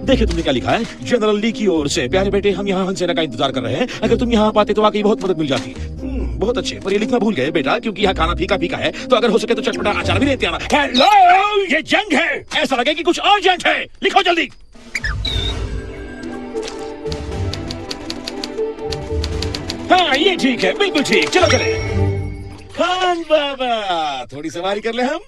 देखिए तुमने क्या लिखा है, जनरल ली की ओर से, प्यारे बेटे हम यहाँ हंसेना का इंतजार कर रहे हैं, अगर तुम यहाँ पाते तो वाकई बहुत मदद मिल जाती। बहुत अच्छे, पर ये लिखना भूल गए बेटा, क्योंकि यहाँ खाना फीका फीका है, तो अगर हो सके तो चटपटा अचार भी लेते आना। हेलो, ये जंग है, ऐसा लगे कि कुछ अर्जेंट है, लिखो जल्दी। हाँ ये ठीक है, बिल्कुल ठीक, चलो चले। खान बाबा, थोड़ी सवारी कर ले हम।